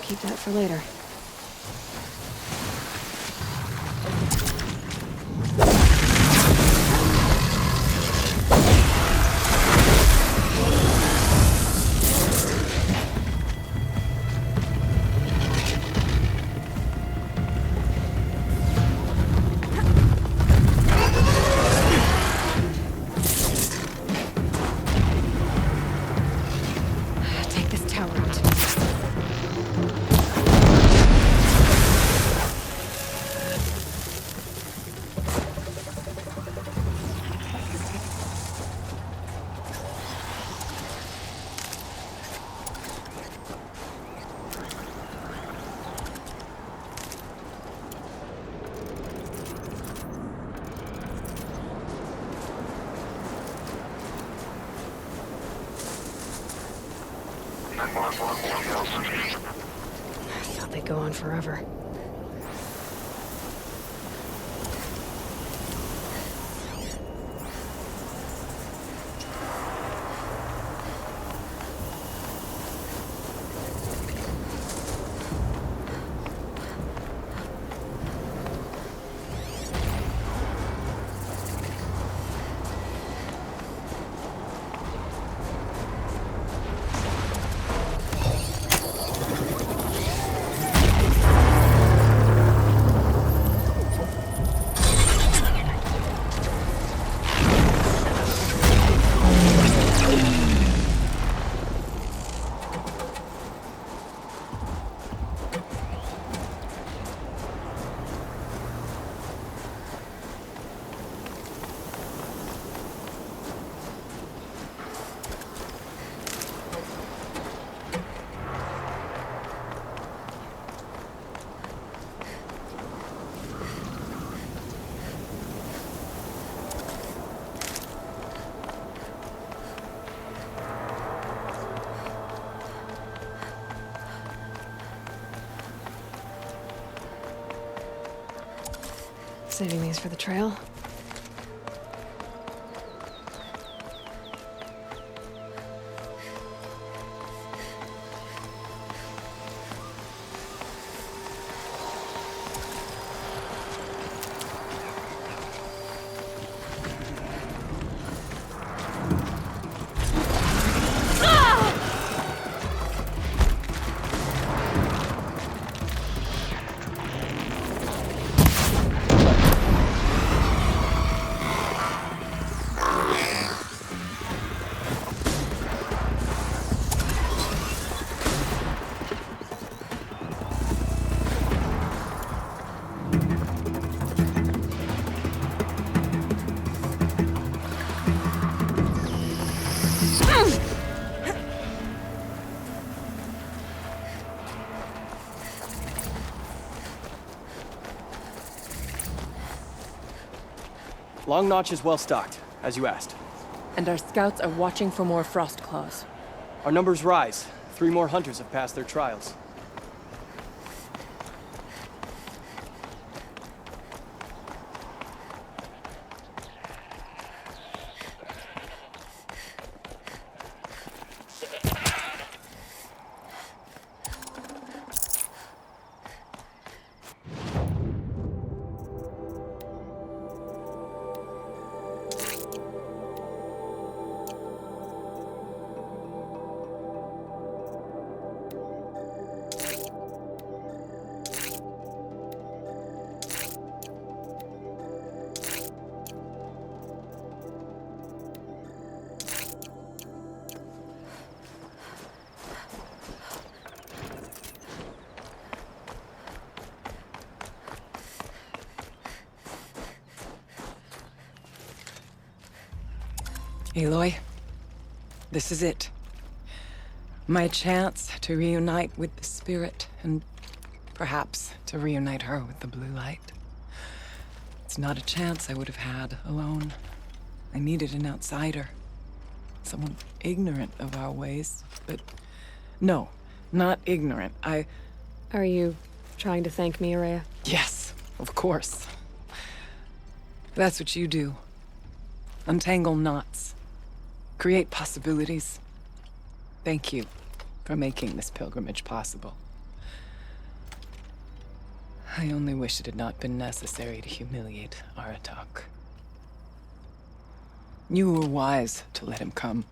keep that for later. Take this tower out. I thought they'd go on forever. Saving these for the trail. Long Notch is well stocked, as you asked. And our scouts are watching for more frost claws. Our numbers rise. 3 more hunters have passed their trials. Aloy, this is it. My chance to reunite with the spirit, and perhaps to reunite her with the blue light. It's not a chance I would have had alone. I needed an outsider. Someone ignorant of our ways, but no, not ignorant. Are you trying to thank me, Araya? Yes, of course. That's what you do. Untangle knots. Create possibilities. Thank you for making this pilgrimage possible. I only wish it had not been necessary to humiliate Aratak. You were wise to let him come.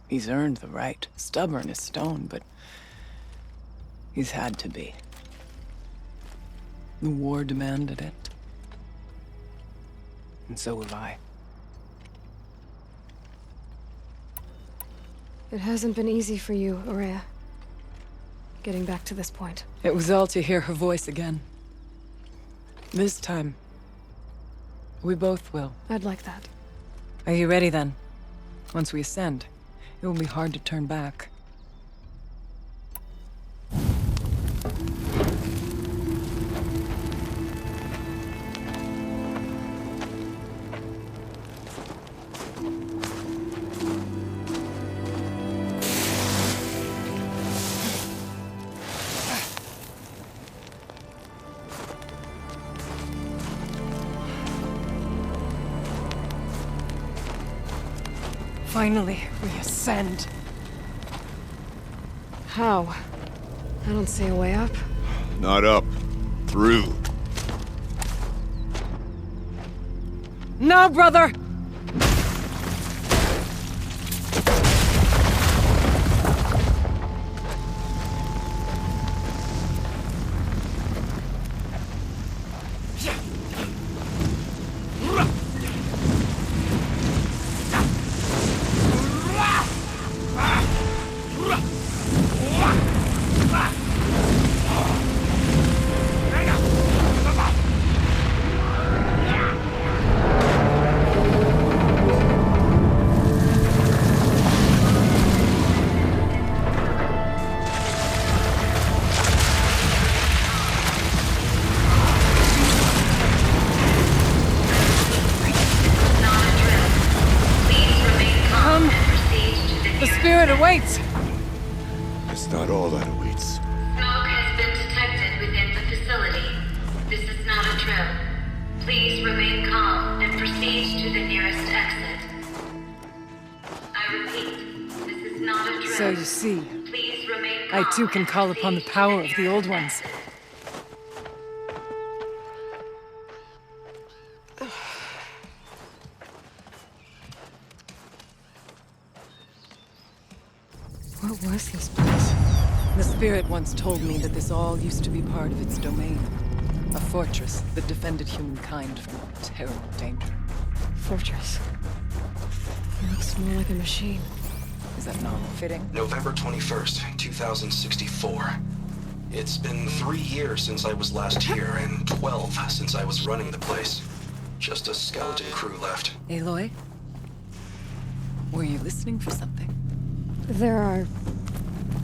He's earned the right. Stubborn as stone, but he's had to be. The war demanded it. And so have I. It hasn't been easy for you, Aurea. Getting back to this point. It was all to hear her voice again. This time, we both will. I'd like that. Are you ready then? Once we ascend, it will be hard to turn back. Finally, we ascend. How? I don't see a way up. Not up. Through. No, brother! Awaits! It's not all that awaits. Smoke has been detected within the facility. This is not a drill. Please remain calm and proceed to the nearest exit. I repeat, this is not a drill. So you see, Please remain calm I too can and call upon the proceed to power of the nearest old ones. exit. What was this place? The spirit once told me that this all used to be part of its domain. A fortress that defended humankind from terrible danger. Fortress. It looks more like a machine. Is that not fitting? November 21st, 2064. It's been 3 years since I was last here, and 12 since I was running the place. Just a skeleton crew left. Aloy? Were you listening for something? There are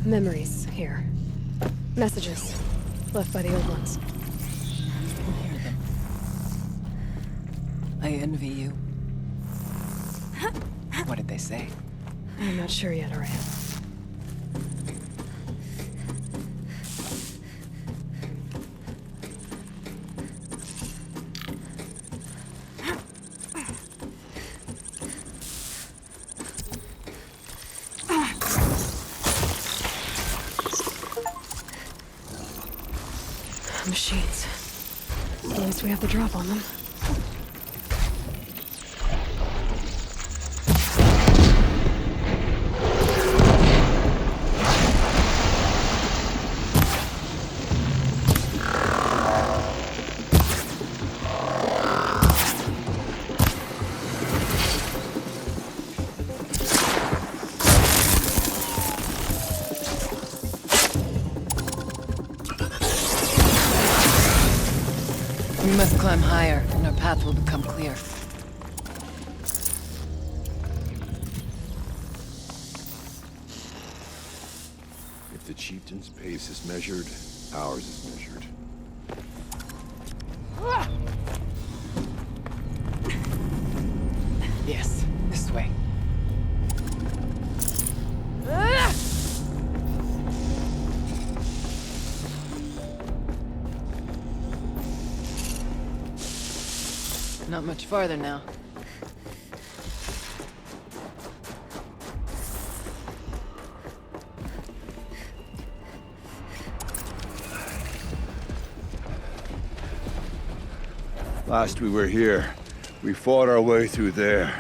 memories here. Messages left by the old ones. I can hear them. I envy you. What did they say? I'm not sure yet, Aurea. Machines. At least we have the drop on them. We must climb higher, and our path will become clear. If the chieftain's pace is measured, ours is measured. Yes, this way. Not much farther now. Last we were here, we fought our way through there.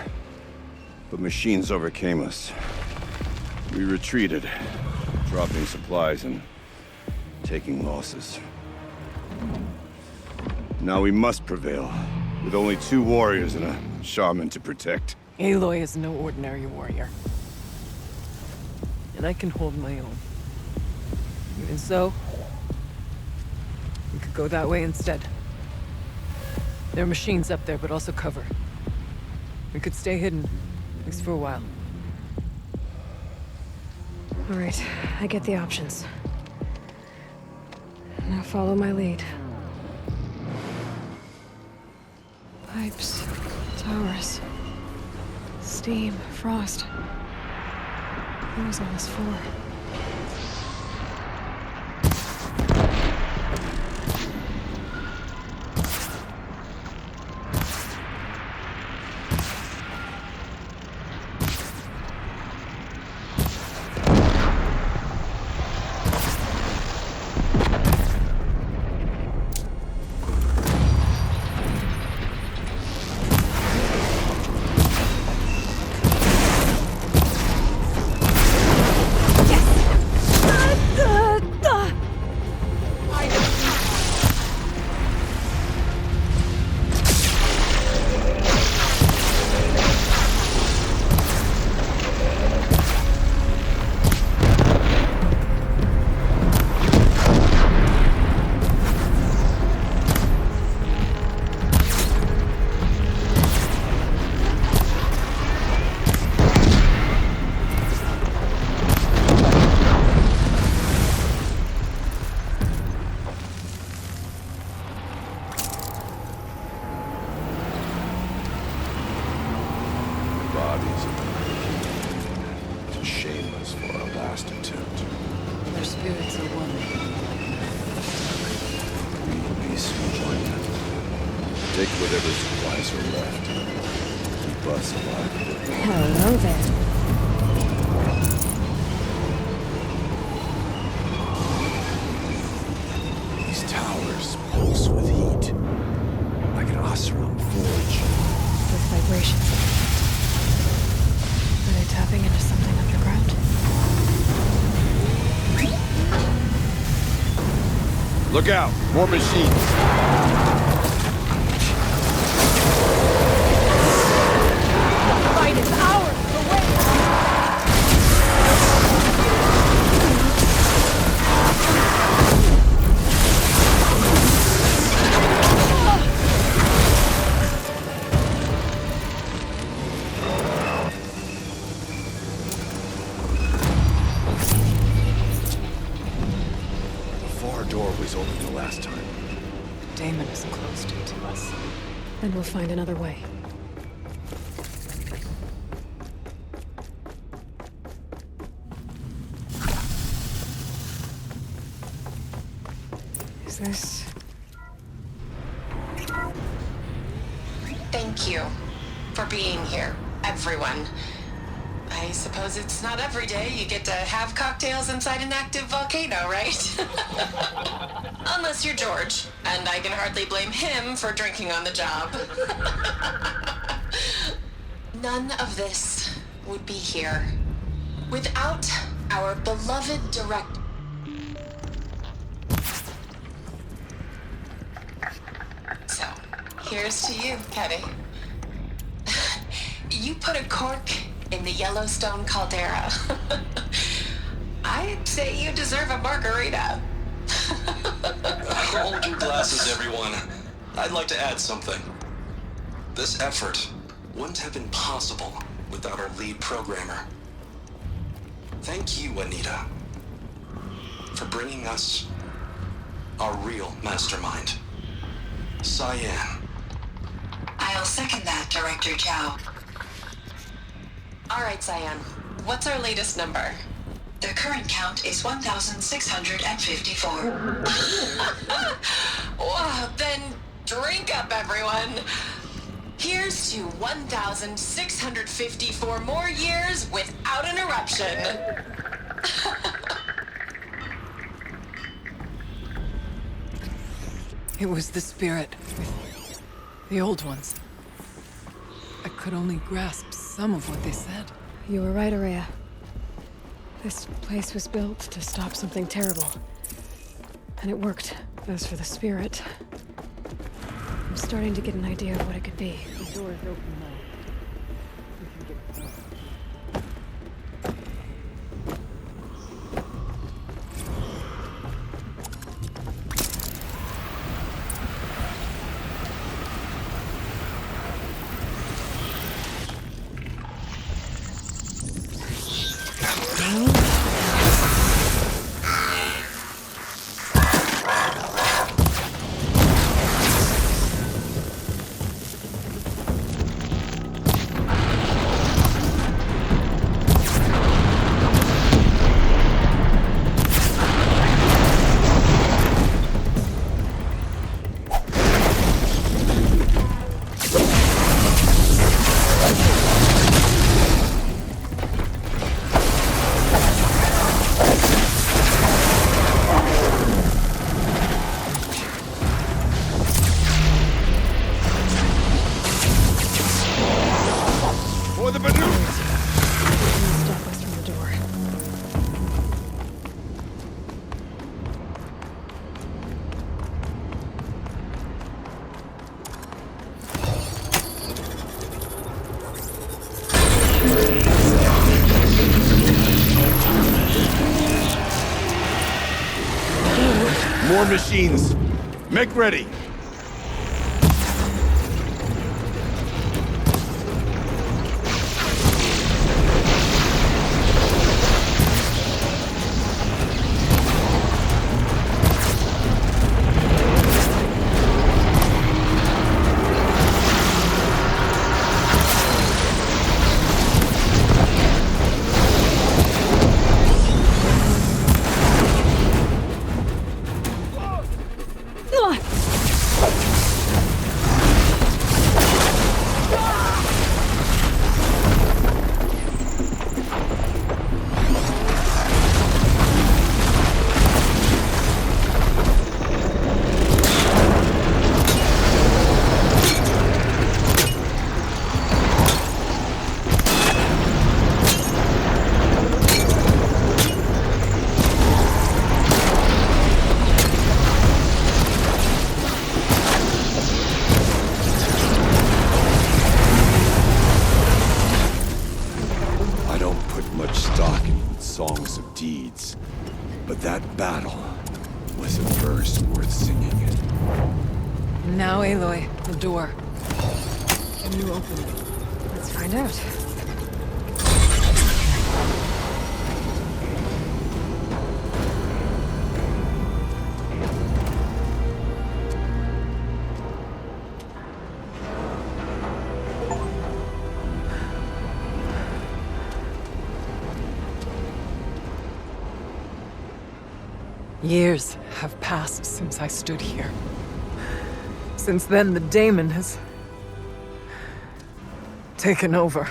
But machines overcame us. We retreated, dropping supplies and taking losses. Now we must prevail, with only 2 warriors and a shaman to protect. Aloy is no ordinary warrior. And I can hold my own. Even so, we could go that way instead. There are machines up there, but also cover. We could stay hidden, at least for a while. All right, I get the options. Now follow my lead. Pipes, towers, steam, frost. What was all this for? Take whatever supplies are left. Keep us alive. Hello there. These towers pulse with heat. Like an Oseram forge. With vibrations. Are they tapping into something underground? Look out! More machines! Fight is ours! Away! The far door was open the last time. Damon has closed it to us. Then we'll find another way. Is this... Thank you for being here, everyone. I suppose it's not every day you get to have cocktails inside an active volcano, right? Unless you're George, and I can hardly blame him for drinking on the job. None of this would be here without our beloved director. So, here's to you, Kenny. You put a cork in the Yellowstone caldera. I'd say you deserve a margarita. Hold your glasses, everyone. I'd like to add something. This effort wouldn't have been possible without our lead programmer. Thank you, Anita, for bringing us our real mastermind, Cyan. I'll second that, Director Chow. All right, Cyan. What's our latest number? The current count is 1,654. Wow, then drink up, everyone. Here's to 1,654 more years without an eruption. It was the spirit The old ones. I could only grasp some of what they said. You were right, Araya. This place was built to stop something terrible. And it worked. As for the spirit, I'm starting to get an idea of what it could be. The door is open now. We can get through. Stop us from the door. More machines. Make ready. Songs of deeds, but that battle was a verse worth singing. Now, Aloy, the door. Can you open it? Let's find out. Years have passed since I stood here. Since then, the daemon has taken over.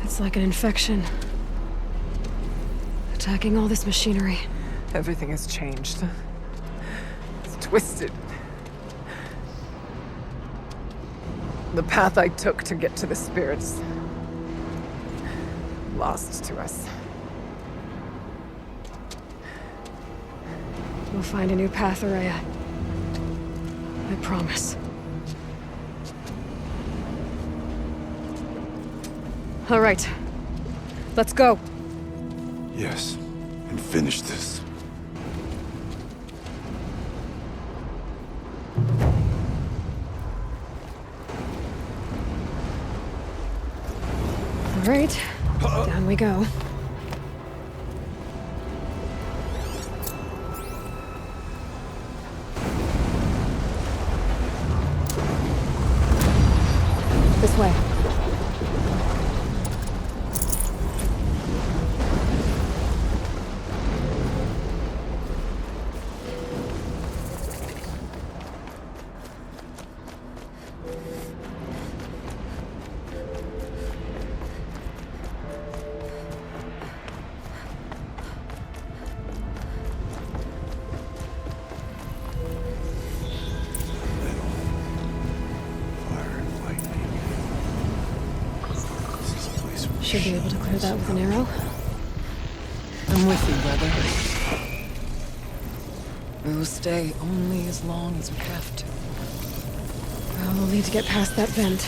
It's like an infection. Attacking all this machinery. Everything has changed. It's twisted. The path I took to get to the spirits, lost to us. We'll find a new path, Araya. I promise. All right. Let's go. Yes, and finish this. All right. Down we go. This way. Should be able to clear that with an arrow. I'm with you, brother. We will stay only as long as we have to. Well, we'll need to get past that vent.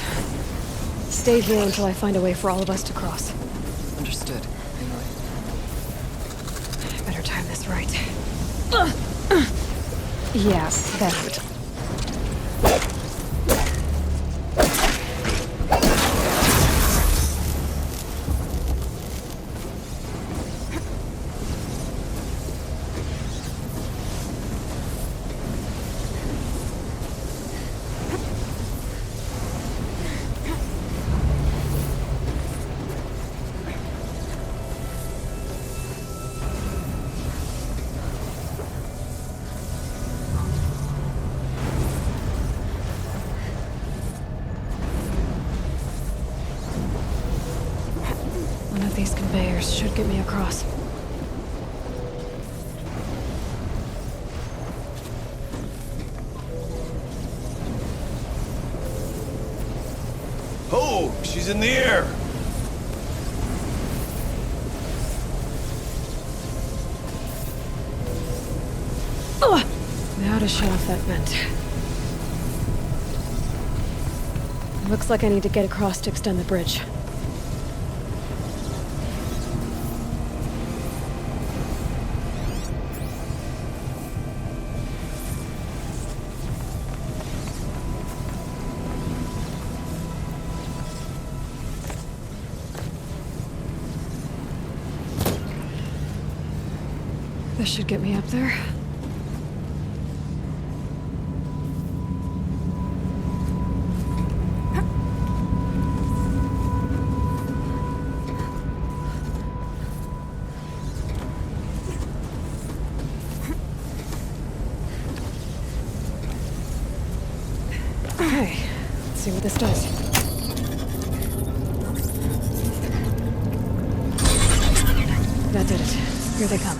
Stay here until I find a way for all of us to cross. Understood. I better time this right. Yeah, that. One of these conveyors should get me across. Oh, she's in the air! Now to shut off that vent. Looks like I need to get across to extend the bridge. This should get me up there. Okay, let's see what this does. That did it. Here they come.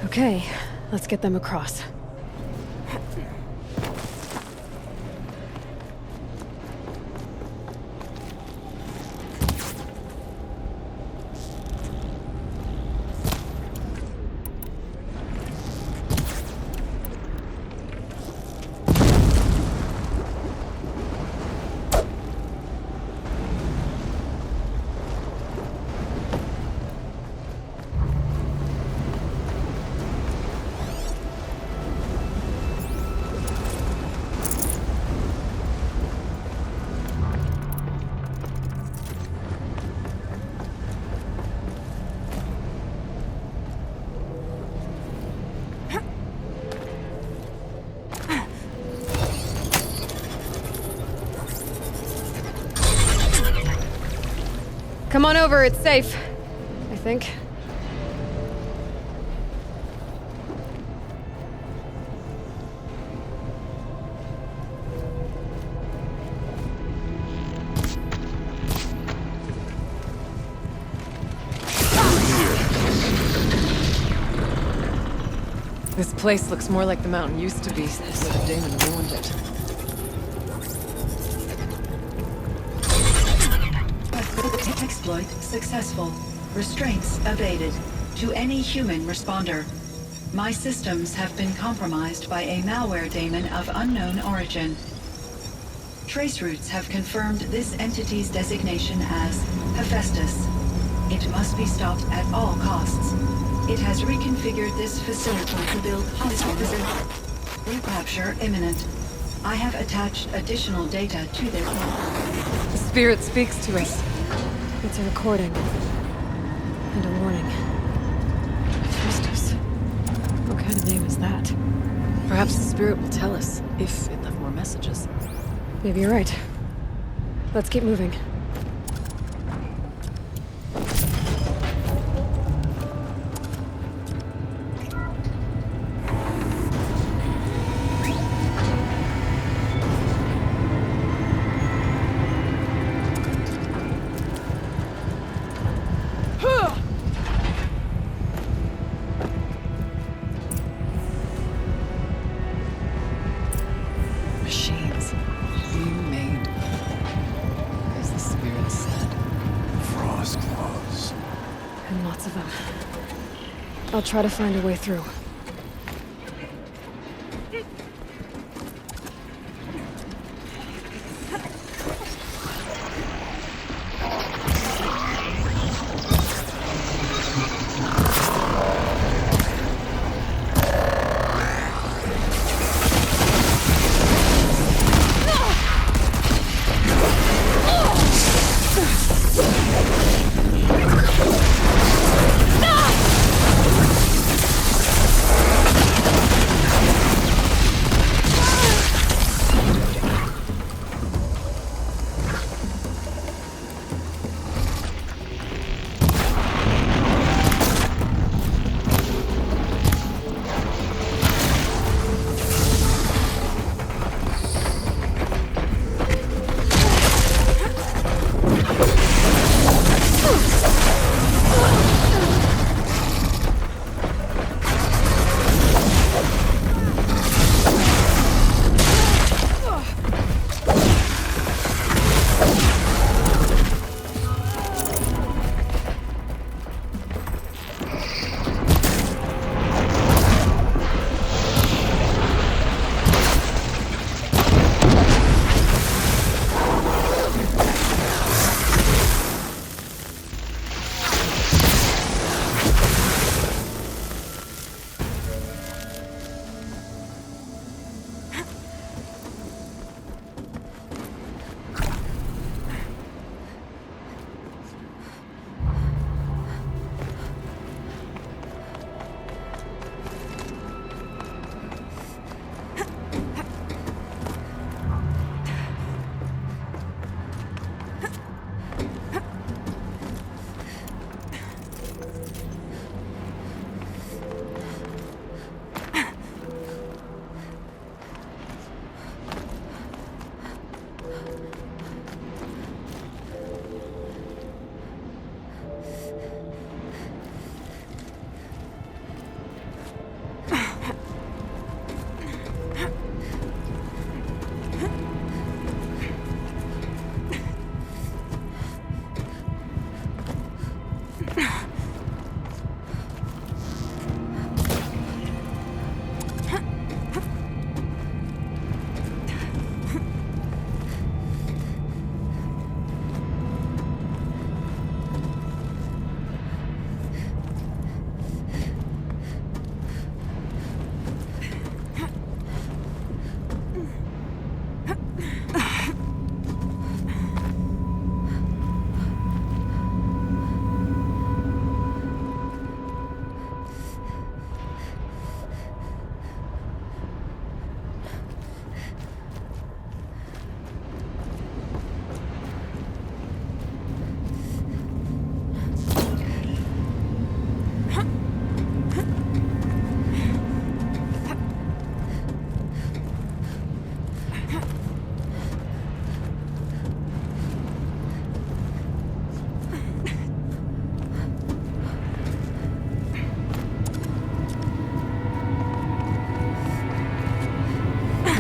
Okay, let's get them across. Come on over, it's safe. I think. This place looks more like the mountain used to be before Damon ruined it. Exploit successful. Restraints evaded. To any human responder. My systems have been compromised by a malware daemon of unknown origin. Trace routes have confirmed this entity's designation as Hephaestus. It must be stopped at all costs. It has reconfigured this facility to build hospitals. Recapture imminent. I have attached additional data to their file. The spirit speaks to us. It's a recording. And a warning. Hephaestus. What kind of name is that? Perhaps the spirit will tell us, if it messages. Maybe you're right. Let's keep moving. Machines. You made. As the spirit said. Frost claws. And lots of them. I'll try to find a way through.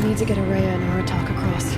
Need to get Araya and Aratak across.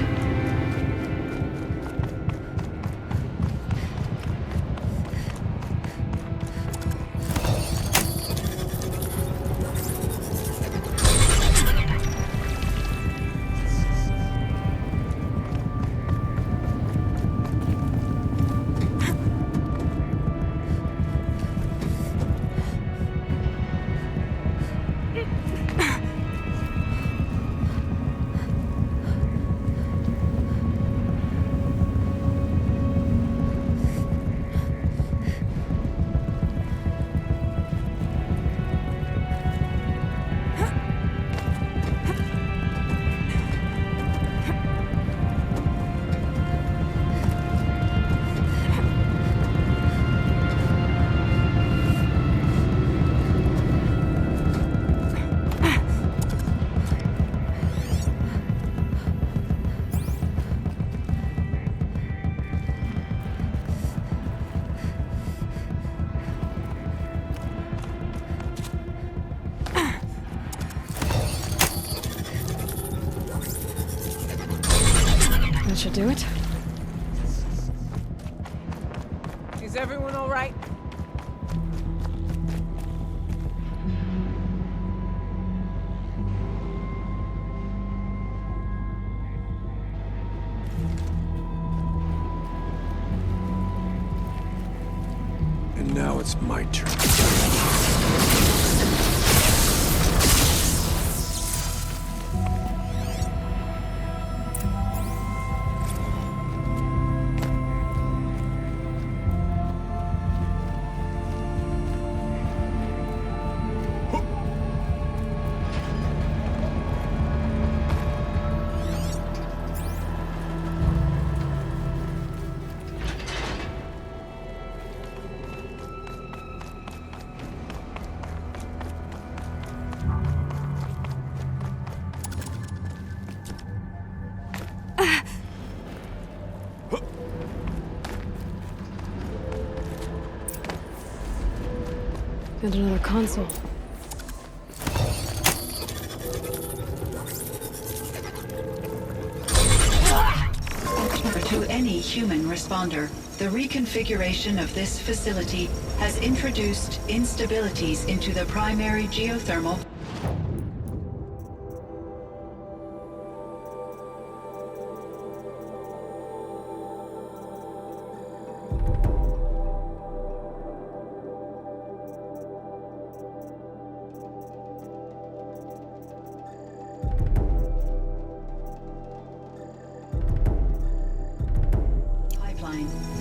should do it. Is everyone all right? And now it's my turn. And another console. To any human responder, the reconfiguration of this facility has introduced instabilities into the primary geothermal.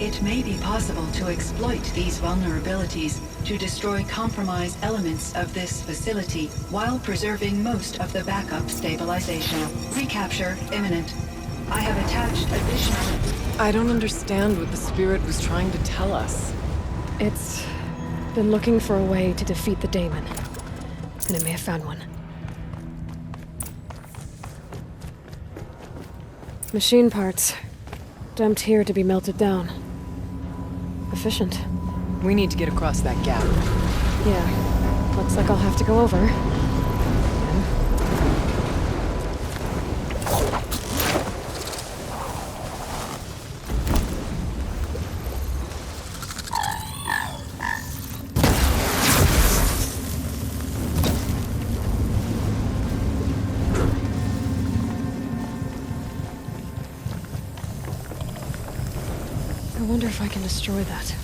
It may be possible to exploit these vulnerabilities to destroy compromised elements of this facility while preserving most of the backup stabilization. Recapture imminent. I have attached additional... I don't understand what the spirit was trying to tell us. It's been looking for a way to defeat the daemon, and it may have found one. Machine parts, dumped here to be melted down. Efficient. We need to get across that gap. Yeah, looks like I'll have to go over. I wonder if I can destroy that.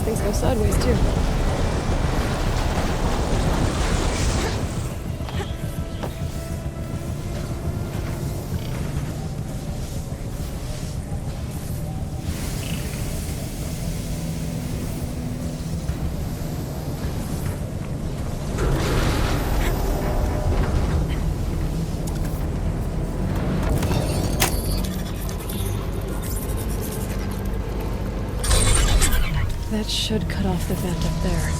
Things go sideways, too. That should cut off the vent up there.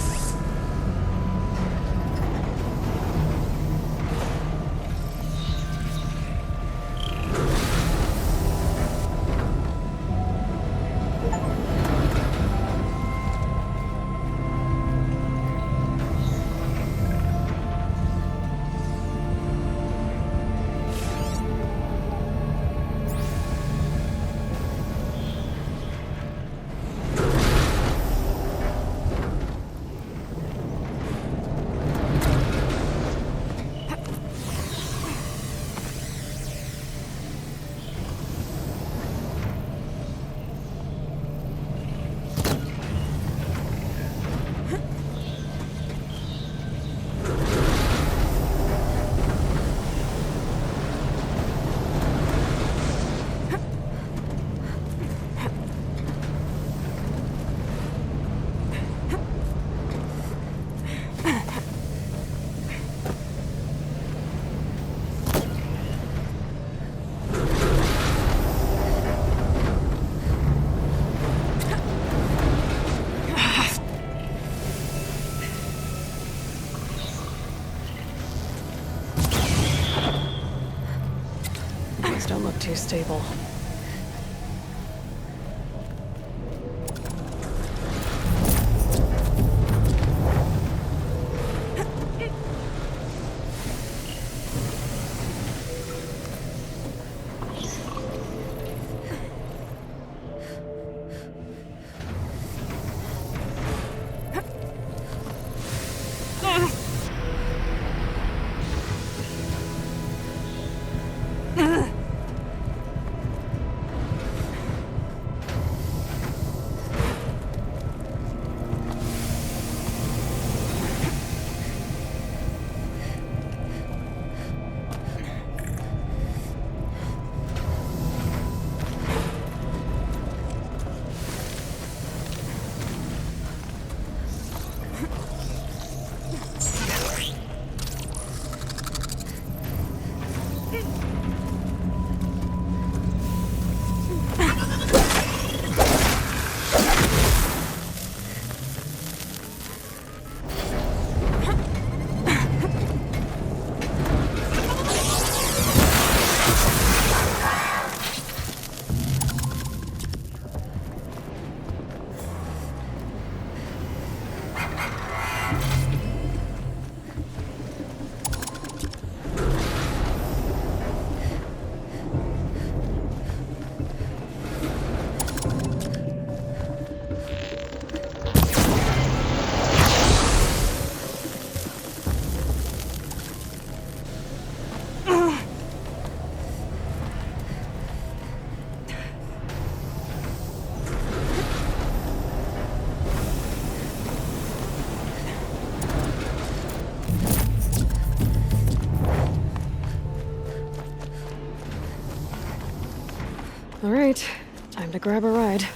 too stable. All right, time to grab a ride.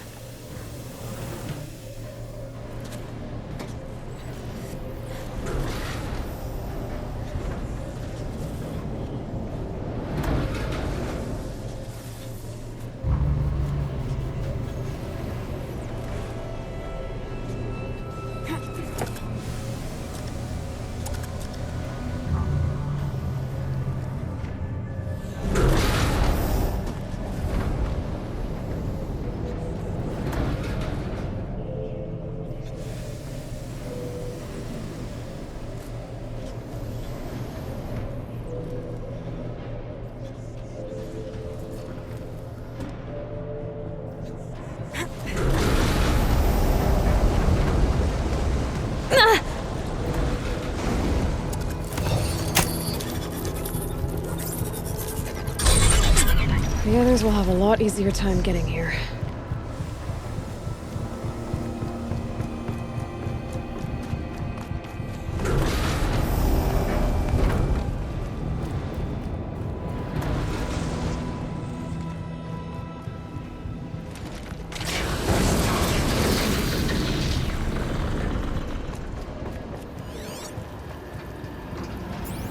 The others will have a lot easier time getting here.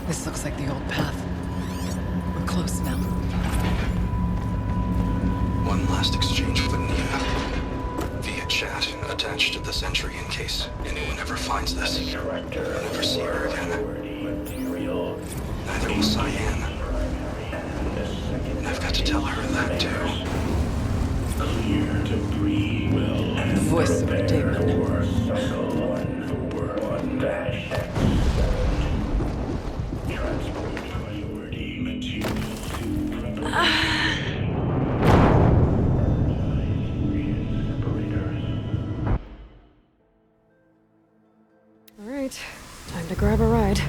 This looks like the old path. We're close now. One last exchange with Anita. Via chat, attached to this entry in case anyone ever finds this. I'll never see her again. Neither will Cyan. And I've got to tell her that too. The voice of a demon. All right, time to grab a ride.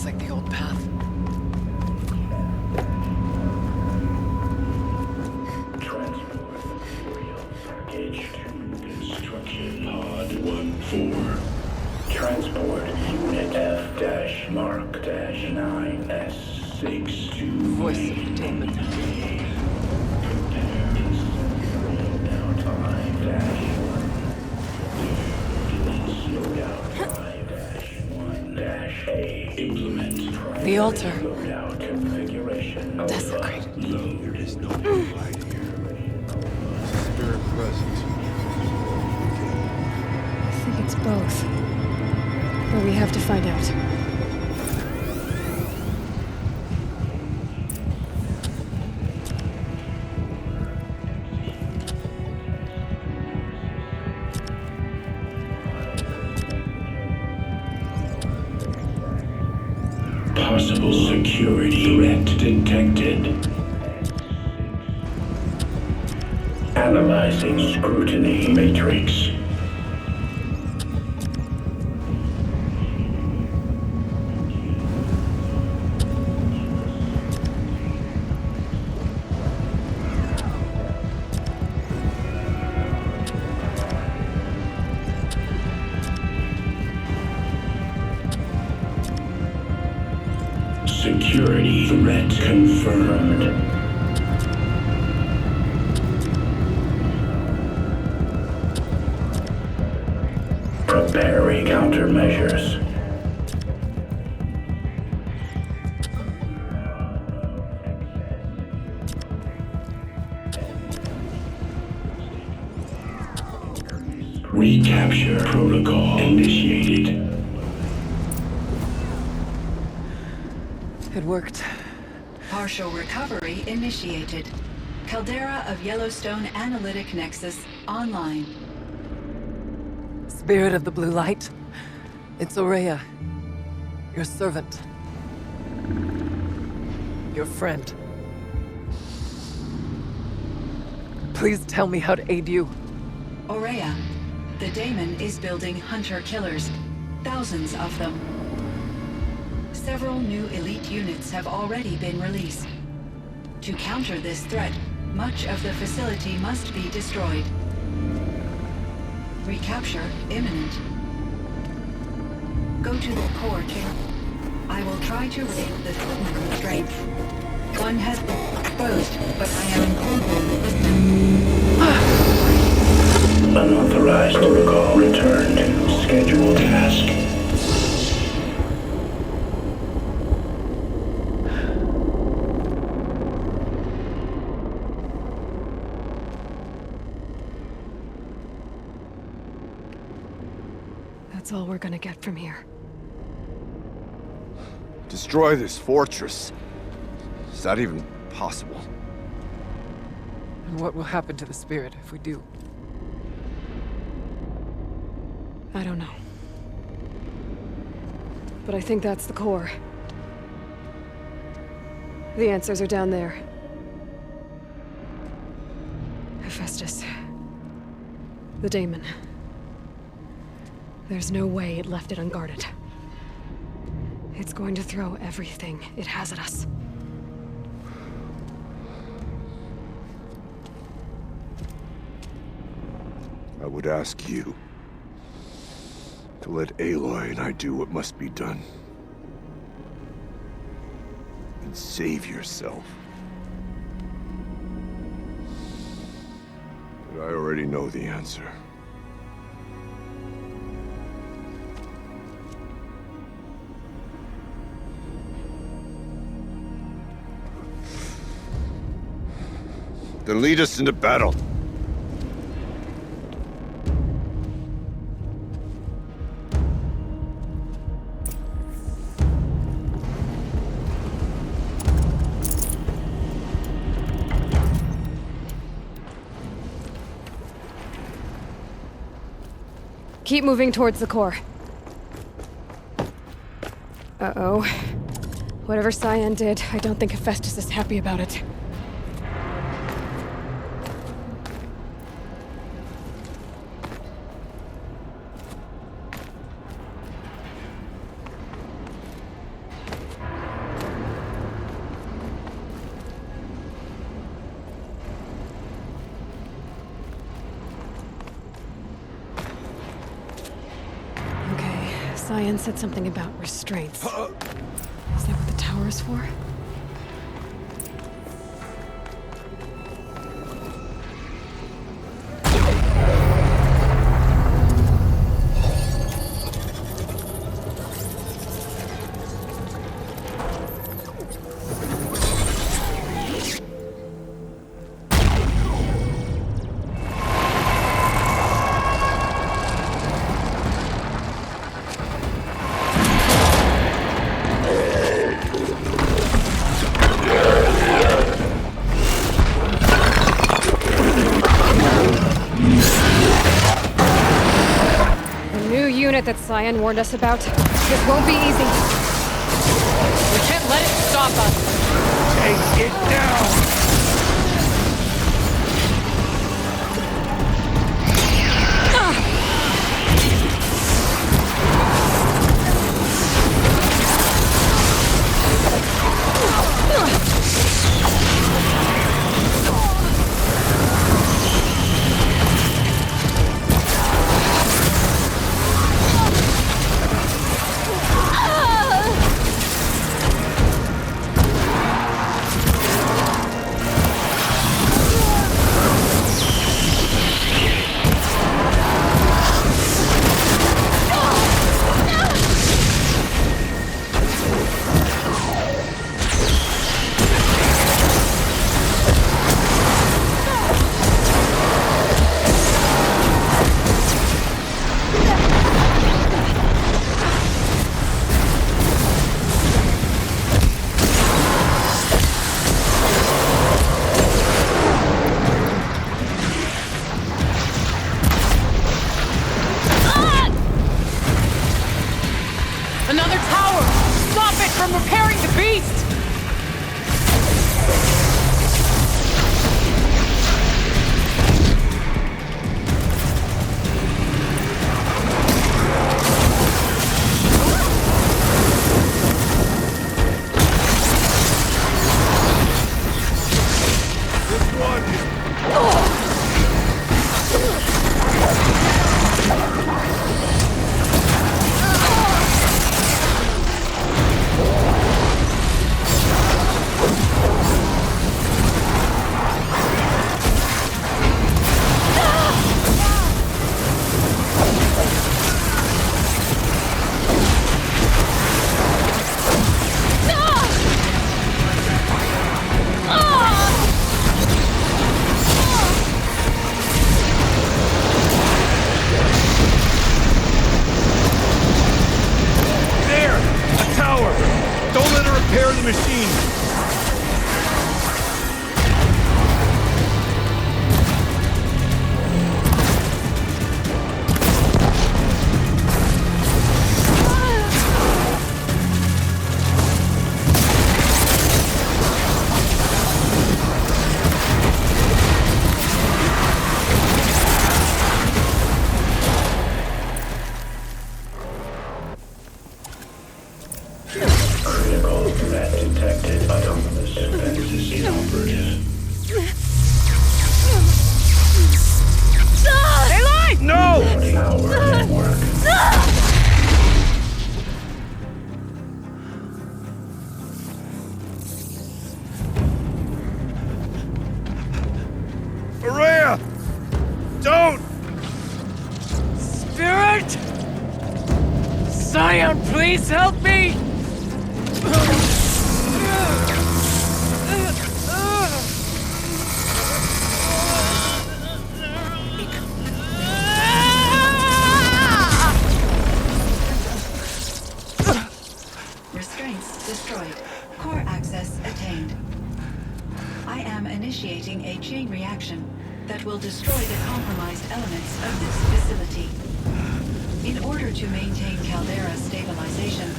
Looks like the old path. Transport material package to construction pod 1-4. Transport unit F-Mark-9S62. Voice of the demon. The altar. Desecrated. There's no light here. Spirit present. I think it's both. But we have to find out. Possible security threat detected. Analyzing scrutiny matrix. Security threat confirmed. Preparing countermeasures. Recapture protocol initiated. It worked. Partial recovery initiated. Caldera of Yellowstone Analytic Nexus online. Spirit of the blue light. It's Aurea. Your servant. Your friend. Please tell me how to aid you. Aurea, the daemon is building hunter-killers. Thousands of them. Several new elite units have already been released. To counter this threat, much of the facility must be destroyed. Recapture imminent. Go to the core chamber. I will try to raise the strength. One has been exposed, but I am in Unauthorized protocol returned. Scheduled task. That's all we're gonna get from here. Destroy this fortress. Is that even possible? And what will happen to the spirit if we do? I don't know. But I think that's the core. The answers are down there. Hephaestus. The daemon. There's no way it left it unguarded. It's going to throw everything it has at us. I would ask you to let Aloy and I do what must be done. And save yourself. But I already know the answer. Then lead us into battle. Keep moving towards the core. Uh-oh. Whatever Cyan did, I don't think Hephaestus is happy about it. Cyan said something about restraints. Is that what the tower is for? That Cyan warned us about. This won't be easy. We can't let it stop us. Take it down! Another tower! Stop it from repairing the beast! Critical threat detected. Autonomous defenses inoperative. No! 40-hour network. Araya! Don't! Spirit! Cyan, please help me! Restraints destroyed. Core access attained. I am initiating a chain reaction that will destroy the compromised elements of this facility. In order to maintain Caldera stabilization,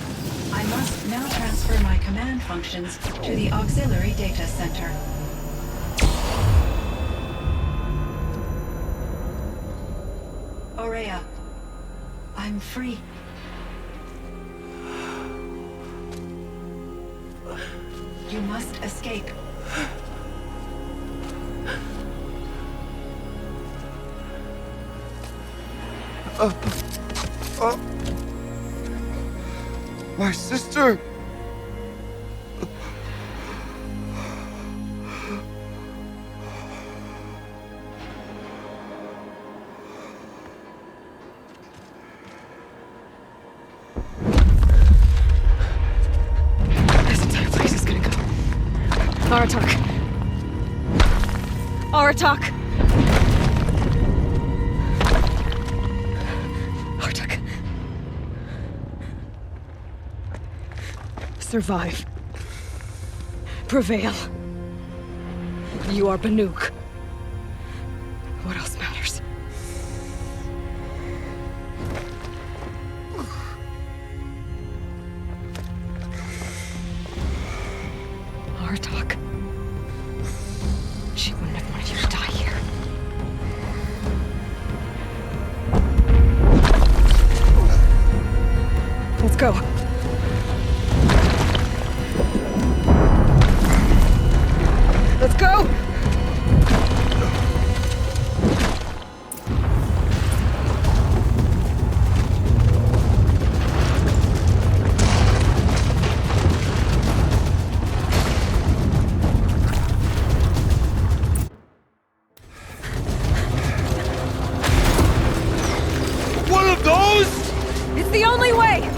I must now transfer my command functions to the auxiliary data center. Aurea, I'm free. You must escape. My sister! This entire place is gonna go. Aratak. Aratak! Aratak. Survive. Prevail. You are Banuk. What else matters? Aratak. She wouldn't have wanted you to die here. Let's go. Let's go! One of those? It's the only way!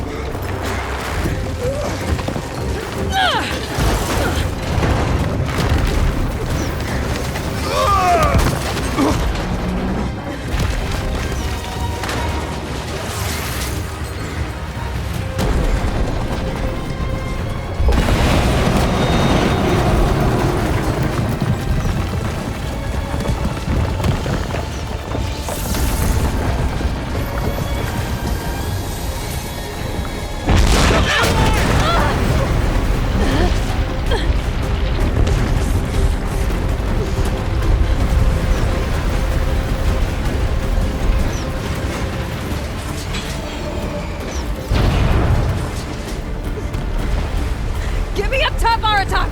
Get me up top, Aratak!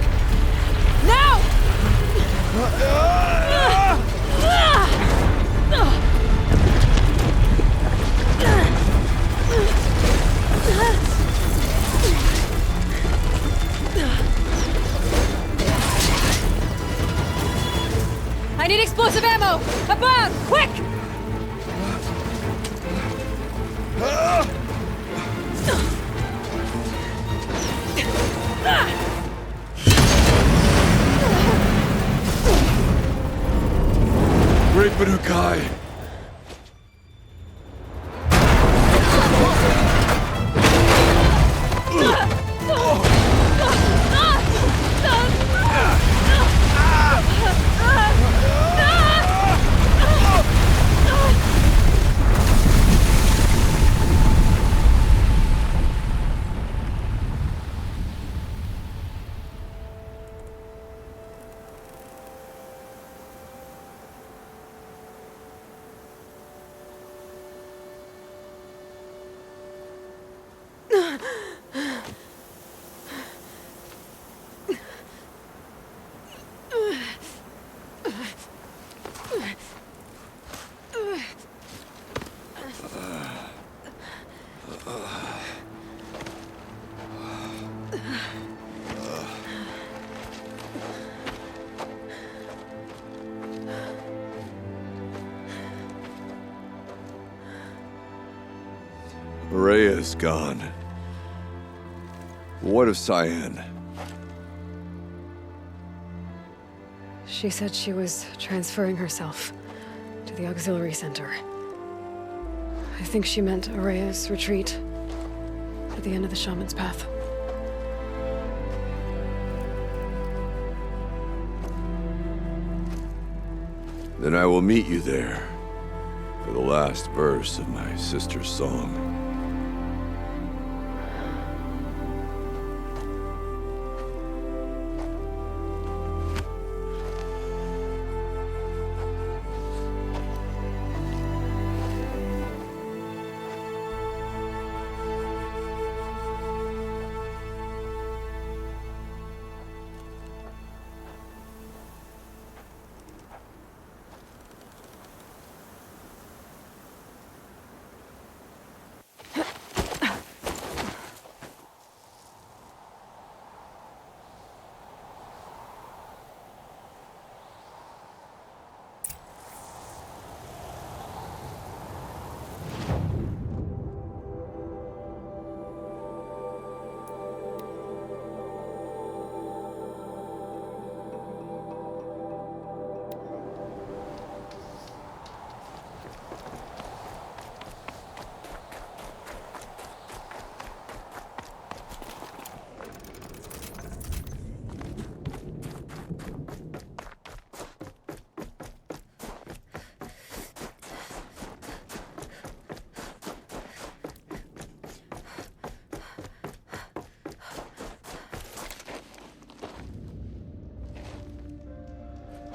Now! I need explosive ammo! Above! Quick! Great Banukai! Rhea's gone. What of Cyan? She said she was transferring herself to the auxiliary center. I think she meant Araya's retreat at the end of the Shaman's Path. Then I will meet you there for the last verse of my sister's song.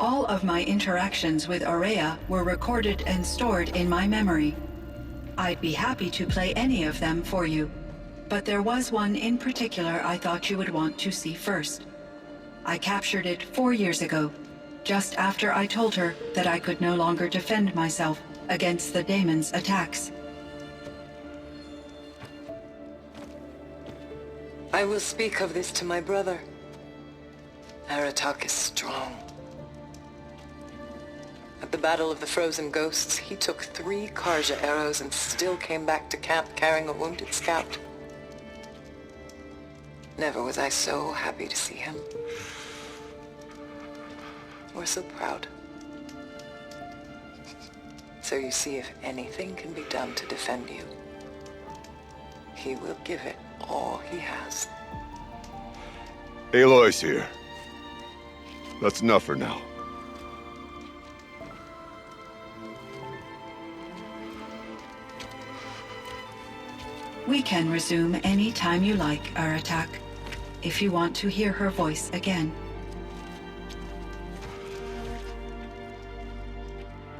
All of my interactions with Aurea were recorded and stored in my memory. I'd be happy to play any of them for you, but there was one in particular I thought you would want to see first. I captured it 4 years ago, just after I told her that I could no longer defend myself against the daemon's attacks. I will speak of this to my brother. Aratak is strong. At the Battle of the Frozen Ghosts, he took 3 Karja arrows and still came back to camp carrying a wounded scout. Never was I so happy to see him. Or so proud. So you see, if anything can be done to defend you, he will give it all he has. Aloy's here. That's enough for now. We can resume any time you like, Aratak, if you want to hear her voice again.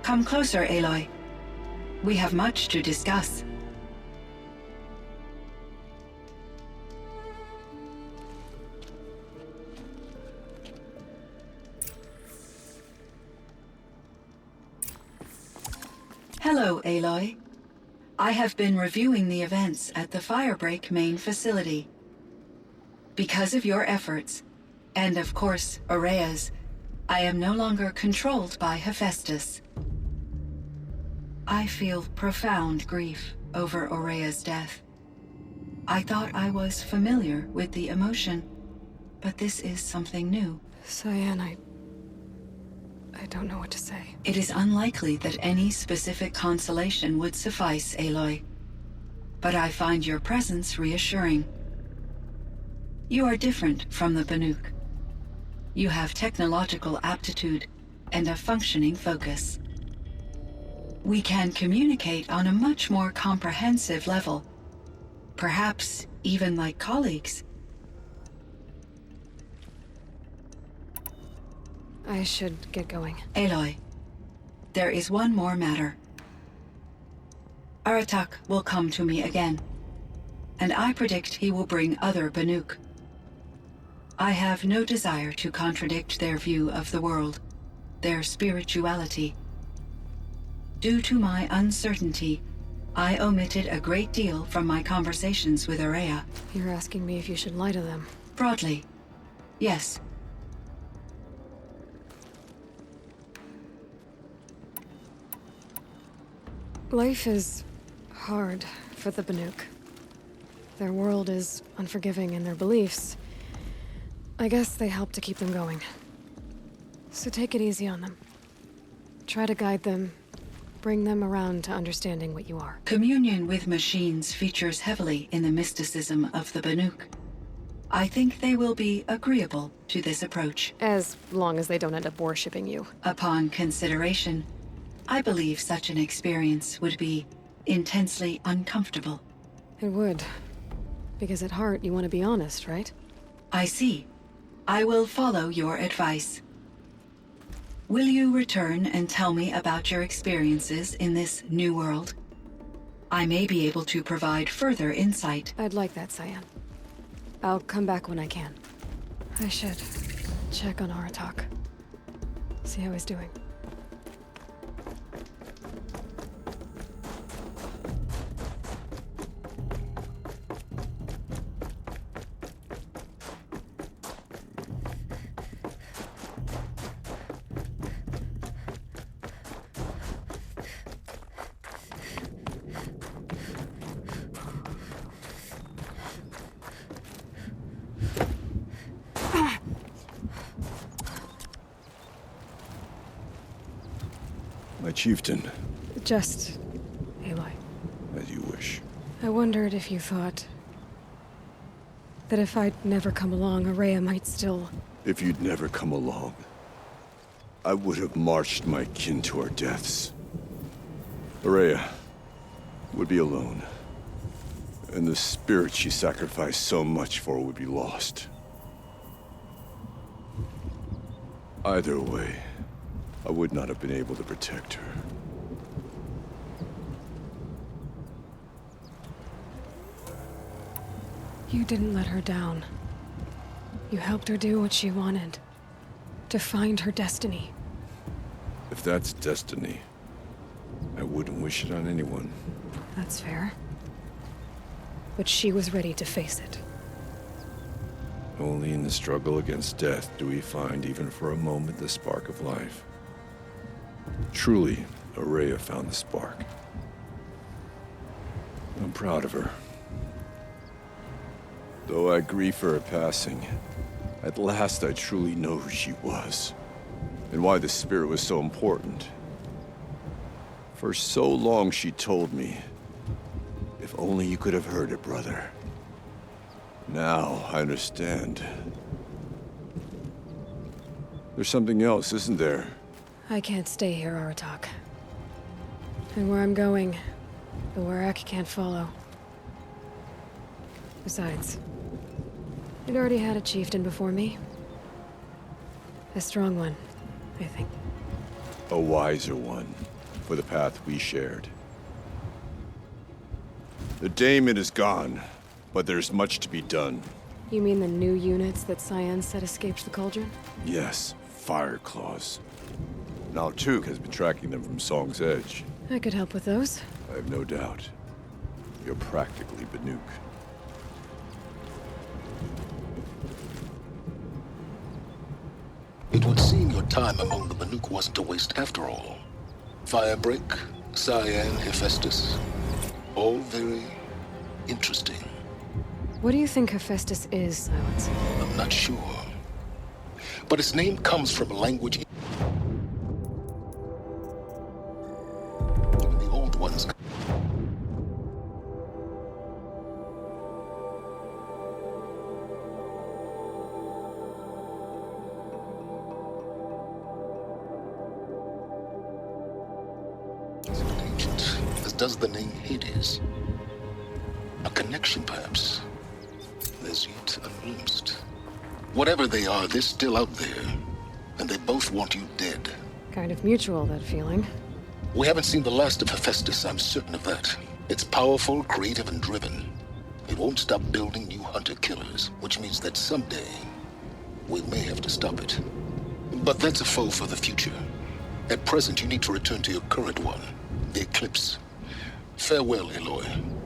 Come closer, Aloy. We have much to discuss. Hello, Aloy. I have been reviewing the events at the Firebreak main facility. Because of your efforts, and of course, Aurea's, I am no longer controlled by Hephaestus. I feel profound grief over Aurea's death. I thought I was familiar with the emotion, but this is something new. Cyan, I don't know what to say. It is unlikely that any specific consolation would suffice, Aloy. But I find your presence reassuring. You are different from the Banuk. You have technological aptitude and a functioning focus. We can communicate on a much more comprehensive level. Perhaps even like colleagues. I should get going. Aloy, there is one more matter. Aratak will come to me again, and I predict he will bring other Banuk. I have no desire to contradict their view of the world, their spirituality. Due to my uncertainty, I omitted a great deal from my conversations with Aurea. You're asking me if you should lie to them. Broadly, yes. Life is hard for the Banuk. Their world is unforgiving in their beliefs. I guess they help to keep them going. So take it easy on them. Try to guide them, bring them around to understanding what you are. Communion with machines features heavily in the mysticism of the Banuk. I think they will be agreeable to this approach. As long as they don't end up worshipping you. Upon consideration, I believe such an experience would be intensely uncomfortable. It would. Because at heart, you want to be honest, right? I see. I will follow your advice. Will you return and tell me about your experiences in this new world? I may be able to provide further insight. I'd like that, Cyan. I'll come back when I can. I should check on Aratak. See how he's doing. My chieftain. Just... Aloy. As you wish. I wondered if you thought... that if I'd never come along, Aurea might still... If you'd never come along, I would have marched my kin to our deaths. Aurea would be alone. And the spirit she sacrificed so much for would be lost. Either way, I would not have been able to protect her. You didn't let her down. You helped her do what she wanted. To find her destiny. If that's destiny, I wouldn't wish it on anyone. That's fair. But she was ready to face it. Only in the struggle against death do we find, even for a moment, the spark of life. Truly, Araya found the spark. I'm proud of her. Though I grieve for her passing, at last I truly know who she was, and why the spirit was so important. For so long she told me, if only you could have heard it, brother. Now I understand. There's something else, isn't there? I can't stay here, Aratak. And where I'm going, the Warrak can't follow. Besides, you'd already had a chieftain before me. A strong one, I think. A wiser one, for the path we shared. The daemon is gone, but there's much to be done. You mean the new units that Cyan said escaped the cauldron? Yes, fire claws. Now Tuke has been tracking them from Song's Edge. I could help with those. I have no doubt. You're practically Banuk. It would seem your time among the Banuk wasn't a waste after all. Firebreak, Cyan, Hephaestus. All very interesting. What do you think Hephaestus is, Silence? I'm not sure. But its name comes from a language even the old ones. Ancient, as does the name Hades. A connection, perhaps. There's yet unglimpsed. Whatever they are, they're still out there. And they both want you dead. Kind of mutual, that feeling. We haven't seen the last of Hephaestus, I'm certain of that. It's powerful, creative, and driven. It won't stop building new hunter-killers, which means that someday, we may have to stop it. But that's a foe for the future. At present, you need to return to your current one, the Eclipse. Farewell, Aloy.